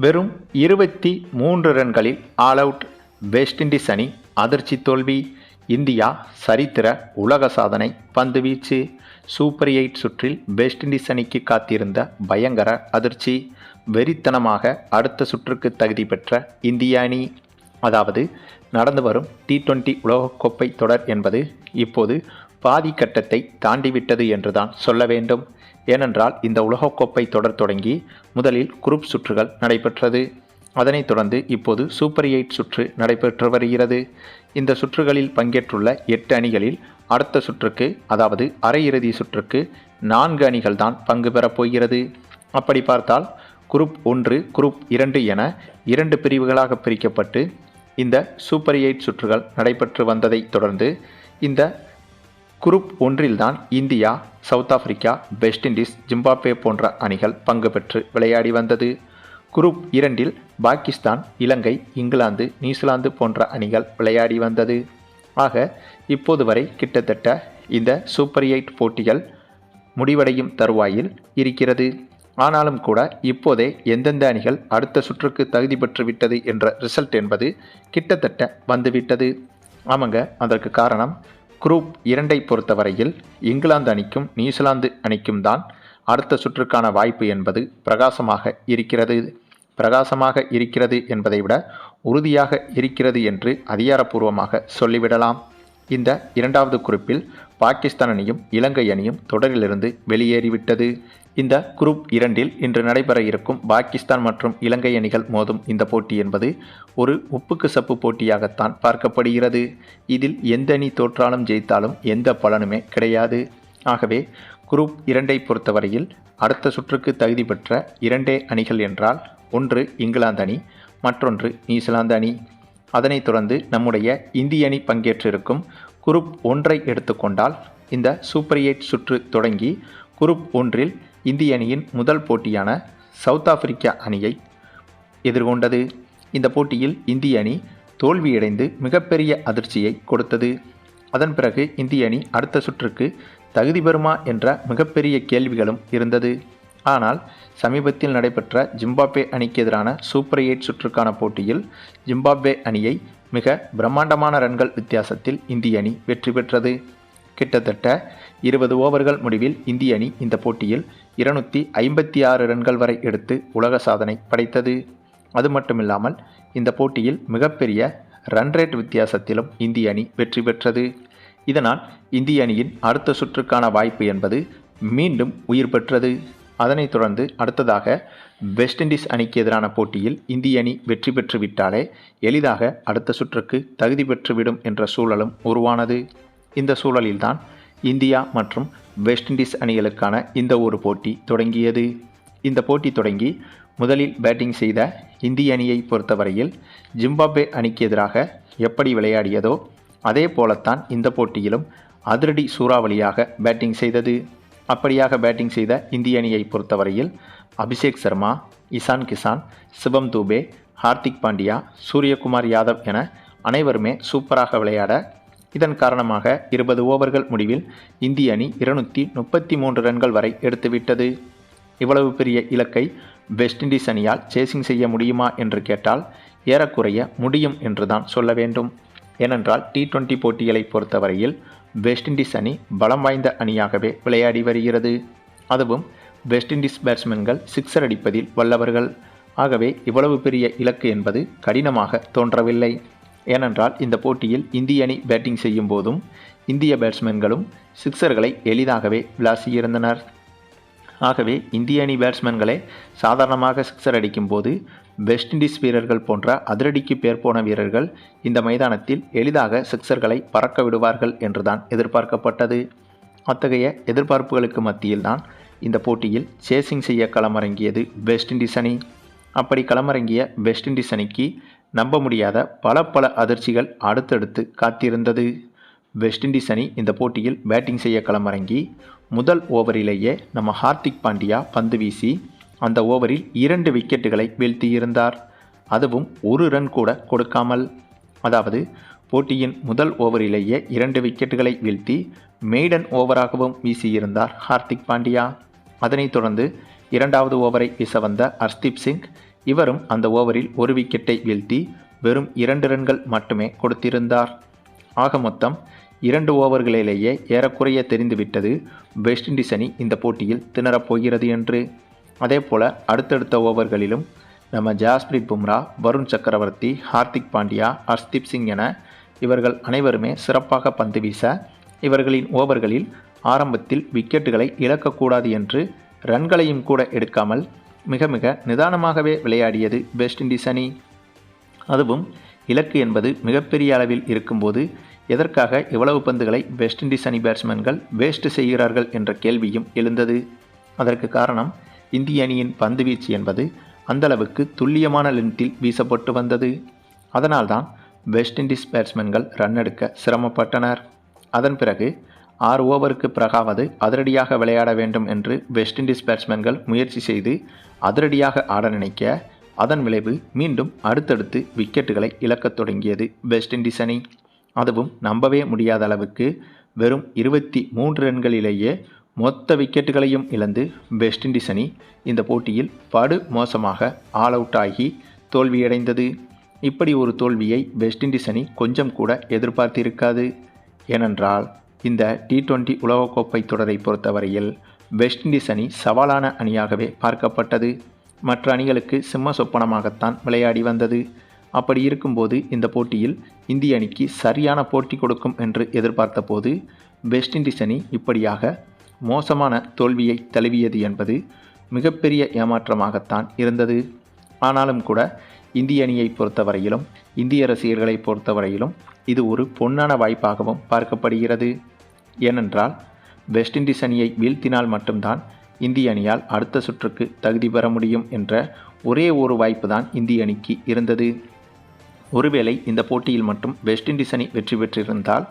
வெறும் 23 ரன்களில் all out west Indies அணி அதிர்ச்சி தோல்வி. இந்தியா சரித்திர உலக சாதனை பந்துவீச்சு. சூப்பர் 8 சுற்றில் வெஸ்ட் இண்டீஸ் அணிக்கு காத்திருந்த பயங்கர அதிர்ச்சி. வெறித்தனமாக அடுத்த சுற்றுக்கு தகுதி பெற்ற இந்திய அணி. அதாவது நடந்து வரும் T20 உலகக்கோப்பை தொடர் என்பது இப்போது பாதி கட்டத்தை தாண்டிவிட்டது என்றுதான் சொல்ல வேண்டும். ஏனென்றால் இந்த உலகக்கோப்பை தொடர் தொடங்கி முதலில் குரூப் சுற்றுகள் நடைபெற்றது. அதனைத் தொடர்ந்து இப்போது சூப்பர் 8 சுற்று நடைபெற்று வருகிறது. இந்த சுற்றுகளில் பங்கேற்றுள்ள 8 அணிகளில் அடுத்த சுற்றுக்கு, அதாவது அரையிறுதி சுற்றுக்கு 4 அணிகள் தான் பங்கு பெறப் போகிறது. அப்படி பார்த்தால் குரூப் 1, குரூப் 2 என 2 பிரிவுகளாக பிரிக்கப்பட்டு இந்த சூப்பர் 8 சுற்றுகள் நடைபெற்று வந்ததை தொடர்ந்து இந்த group 1 India, south Africa, west Indies, Zimbabwe போன்ற அணிகள் பங்கு பெற்று விளையாடி வந்தது. குரூப் 2 பாகிஸ்தான், இலங்கை, இங்கிலாந்து, நியூசிலாந்து போன்ற அணிகள் விளையாடி வந்தது. ஆக இப்போது வரை கிட்டத்தட்ட இந்த சூப்பர் 8 போட்டிகள் முடிவடையும் தருவாயில் இருக்கிறது. ஆனாலும் கூட இப்போதே எந்தெந்த அணிகள் அடுத்த சுற்றுக்கு தகுதி பெற்று விட்டது என்ற ரிசல்ட் என்பது கிட்டத்தட்ட வந்துவிட்டது. ஆமாங்க, அதற்கு காரணம் குரூப் 2 பொறுத்தவரையில் இங்கிலாந்து அணிக்கும் நியூசிலாந்து அணிக்கும் தான் அடுத்த சுற்றுக்கான வாய்ப்பு என்பது பிரகாசமாக இருக்கிறது என்பதை விட உறுதியாக இருக்கிறது என்று அதிகாரப்பூர்வமாக சொல்லிவிடலாம். இந்த 2வது குறிப்பில் பாகிஸ்தான் அணியும் இலங்கை அணியும் தொடரிலிருந்து வெளியேறிவிட்டது. இந்த குரூப் 2 இன்று நடைபெற இருக்கும் பாகிஸ்தான் மற்றும் இலங்கை அணிகள் மோதும் இந்த போட்டி என்பது ஒரு உப்புக்கு சப்பு போட்டியாகத்தான் பார்க்கப்படுகிறது. இதில் எந்த அணி தோற்றாலும் ஜெயித்தாலும் எந்த பலனுமே கிடையாது. ஆகவே குரூப் 2 பொறுத்தவரையில் அடுத்த சுற்றுக்கு தகுதி பெற்ற 2 அணிகள் என்றால் ஒன்று இங்கிலாந்து அணி, மற்றொன்று நியூசிலாந்து அணி. அதனைத் தொடர்ந்து நம்முடைய இந்திய அணி பங்கேற்றிருக்கும் குரூப் 1 எடுத்துக்கொண்டால் இந்த சூப்பர் 8 சுற்று தொடங்கி குரூப் 1 இந்திய அணியின் முதல் போட்டியான சவுத் ஆப்பிரிக்கா அணியை எதிர்கொண்டது. இந்த போட்டியில் இந்திய அணி தோல்வியடைந்து மிகப்பெரிய அதிர்ச்சியை கொடுத்தது. அதன் பிறகு இந்திய அணி அடுத்த சுற்றுக்கு தகுதி பெறுமா என்ற மிகப்பெரிய கேள்விகளும் இருந்தது. ஆனால் சமீபத்தில் நடைபெற்ற ஜிம்பாப்வே அணிக்கு எதிரான சூப்பர் 8 சுற்றுக்கான போட்டியில் ஜிம்பாப்வே அணியை மிக பிரம்மாண்டமான ரன்கள் வித்தியாசத்தில் இந்திய அணி வெற்றி பெற்றது. கிட்டத்தட்ட 20 ஓவர்கள் முடிவில் இந்திய அணி இந்த போட்டியில் 256 ரன்கள் வரை எடுத்து உலக சாதனை படைத்தது. அது மட்டுமில்லாமல் இந்த போட்டியில் மிகப்பெரிய ரன் ரேட் வித்தியாசத்திலும் இந்திய அணி வெற்றி பெற்றது. இதனால் இந்திய அணியின் அடுத்த சுற்றுக்கான வாய்ப்பு என்பது மீண்டும் உயிர் பெற்றது. அதனைத் தொடர்ந்து அடுத்ததாக வெஸ்ட் இண்டீஸ் அணிக்கு எதிரான போட்டியில் இந்திய அணி வெற்றி பெற்று விட்டாலே எளிதாக அடுத்த சுற்றுக்கு தகுதி பெற்றுவிடும் என்ற சூழலும் உருவானது. இந்த சூழலில்தான் இந்தியா மற்றும் வெஸ்ட் இண்டீஸ் அணிகளுக்கான இந்த ஒரு போட்டி தொடங்கியது. இந்த போட்டி தொடங்கி முதலில் பேட்டிங் செய்த இந்திய அணியை பொறுத்தவரையில் ஜிம்பாப்வே அணிக்கு எதிராக எப்படி விளையாடியதோ அதே போலத்தான் இந்த போட்டியிலும் அதிரடி சூறாவளியாக பேட்டிங் செய்தது. அப்படியாக பேட்டிங் செய்த இந்திய அணியை பொறுத்தவரையில் அபிஷேக் சர்மா, இசான் கிசான், சிவம் தூபே, ஹார்திக் பாண்டியா, சூரியகுமார் யாதவ் என அனைவருமே சூப்பராக விளையாட இதன் காரணமாக 20 ஓவர்கள் முடிவில் இந்திய அணி 233 ரன்கள் வரை எடுத்துவிட்டது. இவ்வளவு பெரிய இலக்கை வெஸ்ட் இண்டீஸ் அணியால் சேசிங் செய்ய முடியுமா என்று கேட்டால் ஏறக்குறைய முடியும் என்றுதான் சொல்ல வேண்டும். ஏனென்றால் T20 போட்டிகளை பொறுத்தவரையில் வெஸ்ட் இண்டீஸ் அணி பலம் வாய்ந்த அணியாகவே விளையாடி வருகிறது. அதுவும் வெஸ்ட் இண்டீஸ் பேட்ஸ்மேன்கள் சிக்ஸர் அடிப்பதில் வல்லவர்கள். ஆகவே இவ்வளவு பெரிய இலக்கு என்பது கடினமாக தோன்றவில்லை. ஏனென்றால் இந்த போட்டியில் இந்திய அணி பேட்டிங் செய்யும் போதும் இந்திய பேட்ஸ்மேன்களும் சிக்ஸர்களை எளிதாகவே விளாசியிருந்தனர். ஆகவே இந்திய அணி பேட்ஸ்மேன்களே சாதாரணமாக சிக்ஸர் அடிக்கும் போது வெஸ்ட் இண்டீஸ் வீரர்கள் போன்ற அதிரடிக்கு பேர் போன வீரர்கள் இந்த மைதானத்தில் எளிதாக சிக்ஸர்களை பறக்க விடுவார்கள் என்றுதான் எதிர்பார்க்கப்பட்டது. அத்தகைய எதிர்பார்ப்புகளுக்கு மத்தியில்தான் இந்த போட்டியில் சேசிங் செய்ய களமிறங்கியது வெஸ்ட் இண்டீஸ் அணி. அப்படி களமிறங்கிய வெஸ்ட் இண்டீஸ் அணிக்கு நம்ப முடியாத பல அதிர்ச்சிகள் அடுத்தடுத்து காத்திருந்தது. வெஸ்ட் இண்டீஸ் அணி இந்த போட்டியில் பேட்டிங் செய்ய களமிறங்கி முதல் ஓவரிலேயே நம்ம ஹார்திக் பாண்டியா பந்து வீசி அந்த ஓவரில் 2 விக்கெட்டுகளை வீழ்த்தியிருந்தார். அதுவும் ஒரு ரன் கூட கொடுக்காமல். அதாவது போட்டியின் முதல் ஓவரிலேயே 2 விக்கெட்டுகளை வீழ்த்தி மெய்டன் ஓவராகவும் வீசியிருந்தார் ஹார்திக் பாண்டியா. அதனைத் தொடர்ந்து 2வது ஓவரை வீச வந்த ஹர்ஷ்தீப் சிங் இவரும் அந்த ஓவரில் ஒரு விக்கெட்டை வீழ்த்தி வெறும் 2 ரன்கள் மட்டுமே கொடுத்திருந்தார். ஆக மொத்தம் 2 ஓவர்களிலேயே ஏறக்குறைய தெரிந்துவிட்டது வெஸ்ட் இண்டீஸ் அணி இந்த போட்டியில் திணறப்போகிறது என்று. அதேபோல அடுத்தடுத்த ஓவர்களிலும் நம்ம ஜாஸ்பிரிட் பும்ரா, வருண் சக்கரவர்த்தி, ஹார்திக் பாண்டியா, ஹர்ஷ்தீப் சிங் என இவர்கள் அனைவருமே சிறப்பாக பந்து வீச இவர்களின் ஓவர்களில் ஆரம்பத்தில் விக்கெட்டுகளை இழக்கக்கூடாது என்று ரன்களையும் கூட எடுக்காமல் மிக மிக நிதானமாகவே விளையாடியது வெஸ்ட் இண்டீஸ் அணி. அதுவும் இலக்கு என்பது மிகப்பெரிய அளவில் இருக்கும்போது எதற்காக இவ்வளவு பந்துகளை வெஸ்ட் இண்டீஸ் அணி பேட்ஸ்மேன்கள் வேஸ்ட் செய்கிறார்கள் என்ற கேள்வியும் எழுந்தது. அதற்கு காரணம் இந்திய அணியின் பந்து வீச்சு என்பது அந்தளவுக்கு துல்லியமான லென்த்தில் வீசப்பட்டு வந்தது. அதனால்தான் வெஸ்ட் இண்டீஸ் பேட்ஸ்மேன்கள் ரன் எடுக்க சிரமப்பட்டனர். அதன் பிறகு 6 ஓவருக்கு பிறகாவது அதிரடியாக விளையாட வேண்டும் என்று வெஸ்ட் இண்டீஸ் பேட்ஸ்மேன்கள் முயற்சி செய்து அதிரடியாக ஆட நினைக்க அதன் விளைவு மீண்டும் அடுத்தடுத்து விக்கெட்டுகளை இழக்கத் தொடங்கியது வெஸ்ட் இண்டீஸ் அணி. அதுவும் நம்பவே முடியாத அளவுக்கு வெறும் 23 ரன்களிலேயே மொத்த விக்கெட்டுகளையும் இழந்து வெஸ்ட் இண்டீஸ் அணி இந்த போட்டியில் படு மோசமாக ஆல் அவுட் ஆகி தோல்வியடைந்தது. இப்படி ஒரு தோல்வியை வெஸ்ட் இண்டீஸ் அணி கொஞ்சம் கூட எதிர்பார்த்திருக்காது. ஏனென்றால் இந்த T20 உலகக்கோப்பை தொடரை பொறுத்தவரையில் வெஸ்ட் இண்டீஸ் அணி சவாலான அணியாகவே பார்க்கப்பட்டது. மற்ற அணிகளுக்கு சிம்ம சொப்பனமாகத்தான் விளையாடி வந்தது. அப்படி இருக்கும்போது இந்த போட்டியில் இந்திய அணிக்கு சரியான போட்டி கொடுக்கும் என்று எதிர்பார்த்த போது வெஸ்ட் இண்டீஸ் அணி இப்படியாக மோசமான தோல்வியை தழுவியது என்பது மிகப்பெரிய ஏமாற்றமாகத்தான் இருந்தது. ஆனாலும் கூட இந்திய அணியை பொறுத்தவரையிலும் இந்திய ரசிகர்களை பொறுத்தவரையிலும் இது ஒரு பொன்னான வாய்ப்பாகவும் பார்க்கப்படுகிறது. ஏனென்றால் வெஸ்ட் இண்டீஸ் அணியை வீழ்த்தினால் மட்டும்தான் இந்திய அணியால் அடுத்த சுற்றுக்கு தகுதி பெற முடியும் என்ற ஒரே ஒரு வாய்ப்பு தான் இந்திய அணிக்கு இருந்தது. ஒருவேளை இந்த போட்டியில் மட்டும் வெஸ்ட் இண்டீஸ் அணி வெற்றி பெற்றிருந்தால்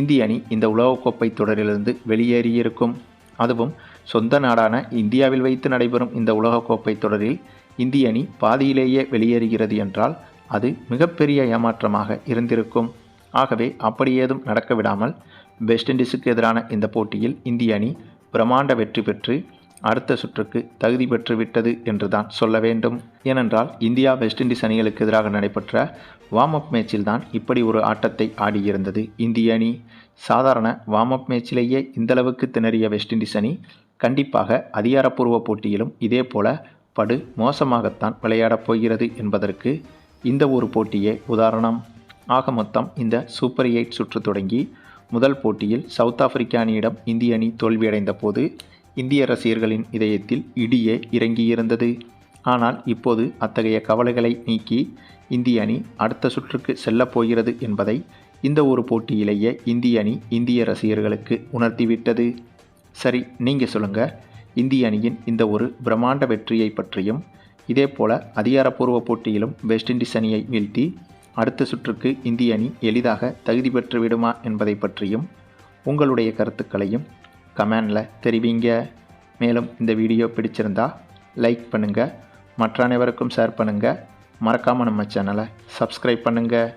இந்திய அணி இந்த உலகக்கோப்பை தொடரிலிருந்து வெளியேறியிருக்கும். அதுவும் சொந்த நாடான இந்தியாவில் வைத்து நடைபெறும் இந்த உலகக்கோப்பை தொடரில் இந்திய அணி பாதியிலேயே வெளியேறுகிறது என்றால் அது மிகப்பெரிய ஏமாற்றமாக இருந்திருக்கும். ஆகவே அப்படி ஏதும் நடக்க விடாமல் வெஸ்ட் இண்டீஸுக்கு எதிரான இந்த போட்டியில் இந்திய அணி பிரமாண்ட வெற்றி பெற்று அடுத்த சுற்றுக்கு தகுதி பெற்றுவிட்டது என்றுதான் சொல்ல வேண்டும். ஏனென்றால் இந்தியா வெஸ்ட் இண்டீஸ் அணிகளுக்கு எதிராக நடைபெற்ற வார்ம் அப் மேட்சில் தான் இப்படி ஒரு ஆட்டத்தை ஆடியிருந்தது இந்திய அணி. சாதாரண வார்ம் அப் மேட்சிலேயே இந்தளவுக்கு திணறிய வெஸ்ட் இண்டீஸ் அணி கண்டிப்பாக அதிகாரப்பூர்வ போட்டியிலும் இதே போல படு மோசமாகத்தான் விளையாடப் போகிறது என்பதற்கு இந்த ஒரு போட்டியே உதாரணம். ஆக மொத்தம் இந்த சூப்பர் 8 சுற்று தொடங்கி முதல் போட்டியில் சவுத் ஆப்பிரிக்கா அணியிடம் இந்திய அணி தோல்வியடைந்த போது இந்திய ரசிகர்களின் இதயத்தில் இடியே இறங்கியிருந்தது. ஆனால் இப்போது அத்தகைய கவலைகளை நீக்கி இந்திய அணி அடுத்த சுற்றுக்கு செல்லப் போகிறது என்பதை இந்த ஒரு போட்டியிலேயே இந்திய அணி இந்திய ரசிகர்களுக்கு உணர்த்திவிட்டது. சரி, நீங்கள் சொல்லுங்கள், இந்திய அணியின் இந்த ஒரு பிரம்மாண்ட வெற்றியை பற்றியும் இதேபோல அதிகாரப்பூர்வ போட்டியிலும் வெஸ்ட் இண்டீஸ் அணியை வீழ்த்தி அடுத்த சுற்றுக்கு இந்திய அணி எளிதாக தகுதி பெற்று விடுமா என்பதை பற்றியும் உங்களுடைய கருத்துக்களையும் கமெண்டில் தெரிவிங்க. மேலும் இந்த வீடியோ பிடிச்சிருந்தா லைக் பண்ணுங்கள், மற்ற அனைவருக்கும் ஷேர் பண்ணுங்கள், மறக்காமல் நம்ம சேனலை சப்ஸ்கிரைப் பண்ணுங்கள்.